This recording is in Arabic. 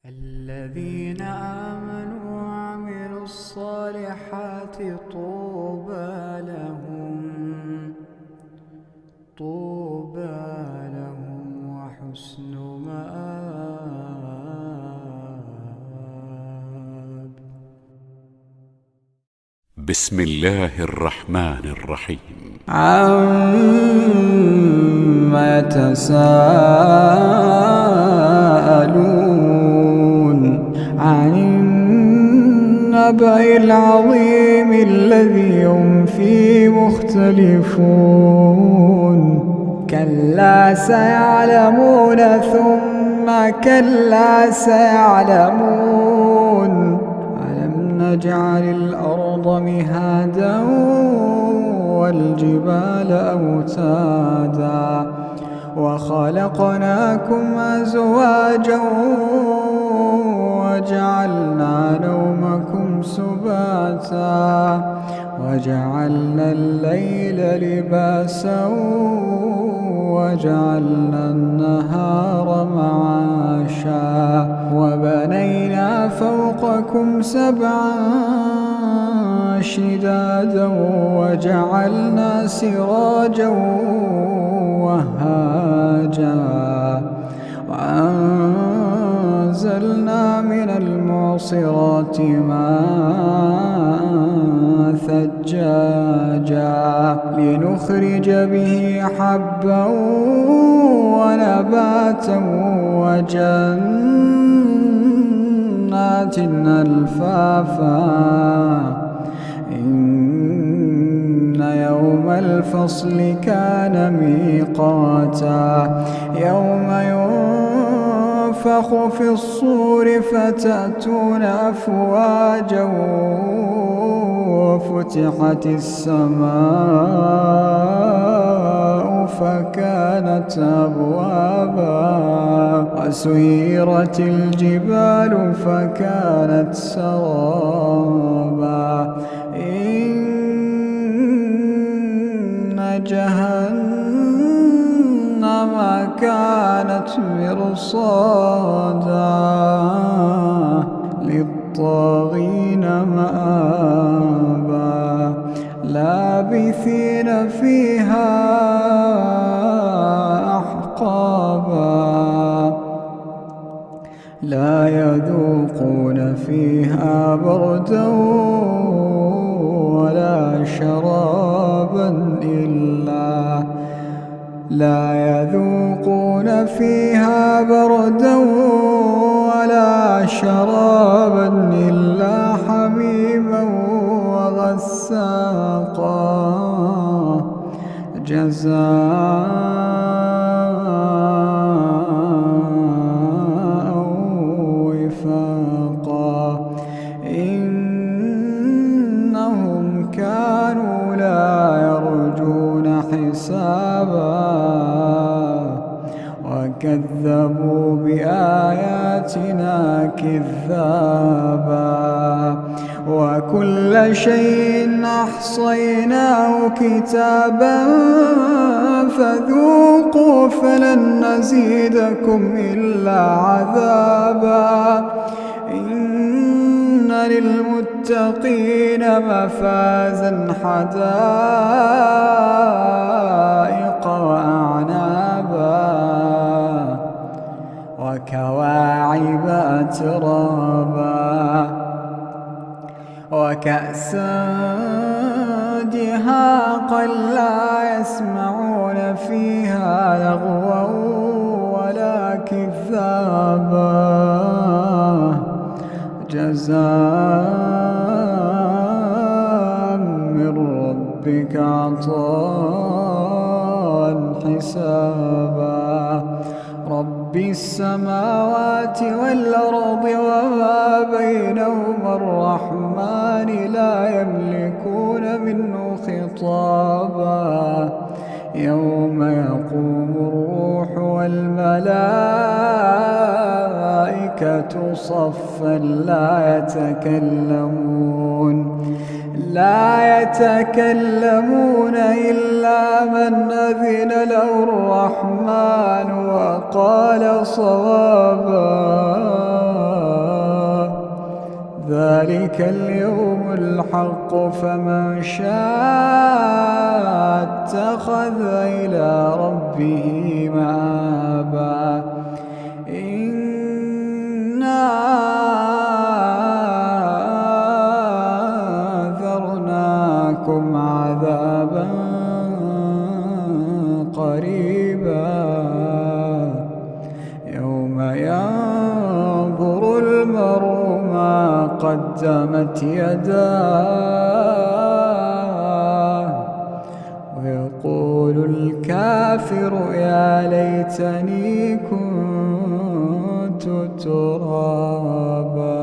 الذين آمنوا وعملوا الصالحات طوبى لهم وحسن مآب. بسم الله الرحمن الرحيم. عم يتساءلون عن النبأ العظيم الذي هم فيه مختلفون. كلا سيعلمون ثم كلا سيعلمون. ألم نجعل الأرض مهادا والجبال أوتادا وخلقناكم أزواجا وجعلنا نومكم سباتا وجعلنا الليل لباسا وجعلنا النهار معاشا وبنينا فوقكم سبعا شدادا وجعلنا سراجا وهاجا وأنزلنا من المعصرات ماء ثجاجا لنخرج به حبا ونباتا وجنات ألفافا. إن يوم الفصل كان ميقاتا يوم ينفخ في الصور فتأتون أفواجا وفتحت السماء فكانت أبوابا وسيرت الجبال فكانت سرابا. إن جهنم كانت مرصادا للطاغين مآبا لابثين فيها أحقابا لا يذوقون فيها بردا ولا شرابا إلا حميما وغساقا جزاء وفاقا. إنهم كانوا لا يرجون حسابا وكذبوا بآياتنا كذابا وكل شيء أحصيناه كتابا فذوقوا فلن نزيدكم إلا عذابا. إن للمتقين مفازا حدائق وأعنابا وكواعب أترابا وكأسا دهاقا لا يسمعون فيها لغوا ولا كذابا جزاء من ربك عطاء حسابا. رب السماوات والأرض وما بينهما الرحمن لا يملكون منه خطابا. يوم يقوم الروح والملائكة صفا لا يتكلمون إلا من أذن له الرحمن وقال صوابا. ذلك اليوم الحق فمن شاء اتخذ إلى ربه مآبا إنا أنذرناكم عذابا قريبا يوم ينظر المرء ما قدمت يداه ويقول الكافر يا ليتني كنت ترابا.